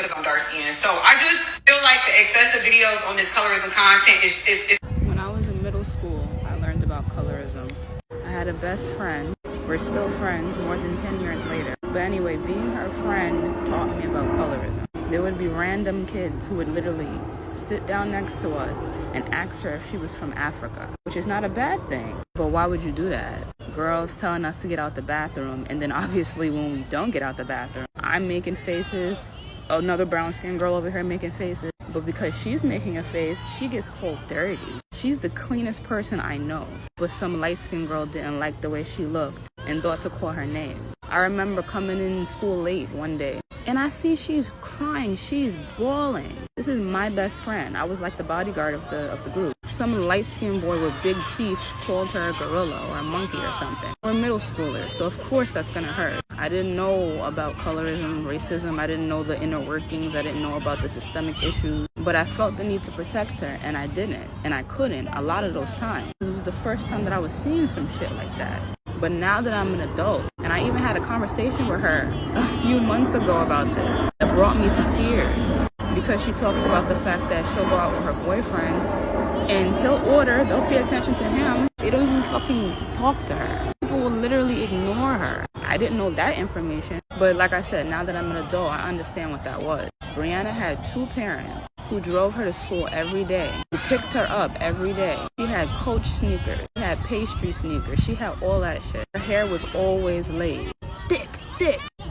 because I'm dark skinned. So I just feel like the excessive videos on this colorism content is. When I was in middle school, I learned about colorism. I had a best friend. We're still friends more than 10 years later. But anyway, being her friend taught me about colorism. There would be random kids who would literally sit down next to us and ask her if she was from Africa, which is not a bad thing. But why would you do that? Girls telling us to get out the bathroom, and then obviously when we don't get out the bathroom, I'm making faces, another brown-skinned girl over here making faces. But because she's making a face, she gets called dirty. She's the cleanest person I know. But some light-skinned girl didn't like the way she looked and thought to call her name. I remember coming in school late one day, and I see she's crying, she's bawling. This is my best friend. I was like the bodyguard of the group. Some light-skinned boy with big teeth called her a gorilla or a monkey or something. We're middle schoolers, so of course that's gonna hurt. I didn't know about colorism, racism. I didn't know the inner workings. I didn't know about the systemic issues. But I felt the need to protect her, and I didn't. And I couldn't a lot of those times. It was the first time that I was seeing some shit like that. But now that I'm an adult, and I even had a conversation with her a few months ago about this, it brought me to tears. Because she talks about the fact that she'll go out with her boyfriend, and they'll pay attention to him. They don't even fucking talk to her. People will literally ignore her. I didn't know that information. But like I said, now that I'm an adult, I understand what that was. Brianna had two parents who drove her to school every day, who picked her up every day. She had Coach sneakers, she had pastry sneakers, she had all that shit. Her hair was always laid. Thick,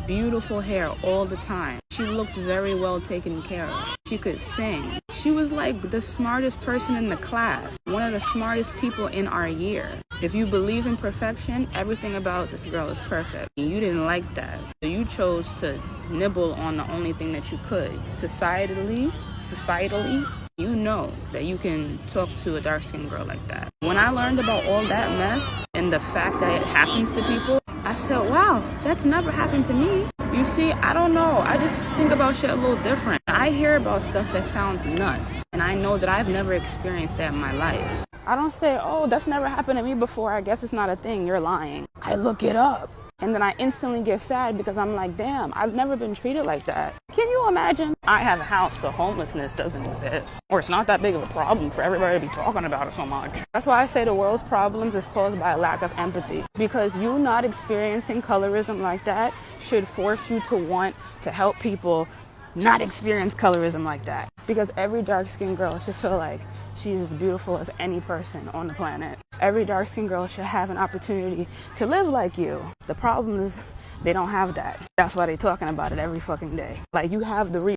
beautiful hair all the time. She looked very well taken care of. She could sing. She was like the smartest person in the class, one of the smartest people in our year. If you believe in perfection, everything about this girl is perfect. You didn't like that. So you chose to nibble on the only thing that you could. Societally, you know that you can talk to a dark-skinned girl like that. When I learned about all that mess and the fact that it happens to people, I said, wow, that's never happened to me. You see, I don't know. I just think about shit a little different. I hear about stuff that sounds nuts, and I know that I've never experienced that in my life. I don't say, oh, that's never happened to me before. I guess it's not a thing. You're lying. I look it up. And then I instantly get sad because I'm like, damn, I've never been treated like that. Can you imagine? I have a house, so homelessness doesn't exist. Or it's not that big of a problem for everybody to be talking about it so much. That's why I say the world's problems is caused by a lack of empathy. Because you not experiencing colorism like that should force you to want to help people not experience colorism like that. Because every dark-skinned girl should feel like she's as beautiful as any person on the planet. Every dark-skinned girl should have an opportunity to live like you. The problem is they don't have that. That's why they're talking about it every fucking day. Like, you have the